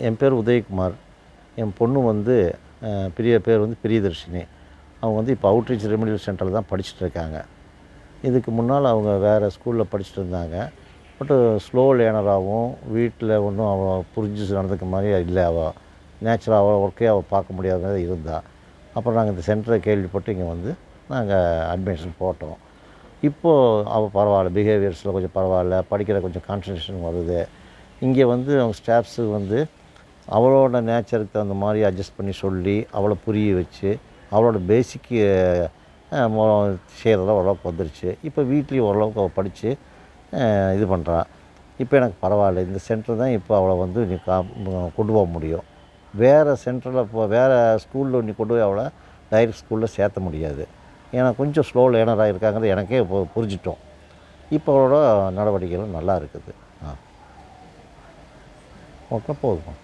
என் பேர் உதயகுமார். என் பொண்ணு வந்து பேர் வந்து பிரியதர்ஷினி. அவங்க வந்து இப்போ அவுட்ரீச் ரெமிடியல் சென்டரில் தான் படிச்சுட்டு இருக்காங்க. இதுக்கு முன்னால் அவங்க வேறு ஸ்கூலில் படிச்சுட்டு இருந்தாங்க. பட்டு ஸ்லோ லேர்னராகவும் வீட்டில் ஒன்றும் அவள் புரிஞ்சு நடந்துக்க மாதிரி இல்லை. அவள் நேச்சுரலாக அவள் ஒர்க்கே அவள் பார்க்க முடியாத இருந்தாள். அப்புறம் நாங்கள் இந்த சென்டரை கேள்விப்பட்டு இங்கே வந்து நாங்கள் அட்மிஷன் போட்டோம். இப்போது அவள் பரவாயில்ல, பிஹேவியர்ஸில் கொஞ்சம் பரவாயில்ல, படிக்கிற கொஞ்சம் கான்சன்ட்ரேஷன் வருது. இங்கே வந்து அவங்க ஸ்டாஃப்ஸு வந்து அவளோட நேச்சருக்கு தகுந்த மாதிரி அட்ஜஸ்ட் பண்ணி சொல்லி அவளை புரிய வச்சு அவளோட பேசிக்கு செய்கிறதெல்லாம் ஓரளவுக்கு வந்துருச்சு. இப்போ வீட்லேயும் ஓரளவுக்கு அவள் படித்து இது பண்ணுறா. இப்போ எனக்கு பரவாயில்ல, இந்த சென்டர் தான் இப்போ அவளை வந்து நீ கொண்டு போக முடியும். வேறு சென்டரில் வேறு ஸ்கூலில் நீ கொண்டு போய் அவளை டைரக்ட் ஸ்கூலில் சேர்த்த முடியாது. ஏன்னா கொஞ்சம் ஸ்லோ லேர்னராக இருக்காங்கிறது எனக்கே இப்போ புரிஞ்சிட்டோம். இப்போ அவளோட நடவடிக்கைகள் நல்லா இருக்குது. ஓகே, போதும்.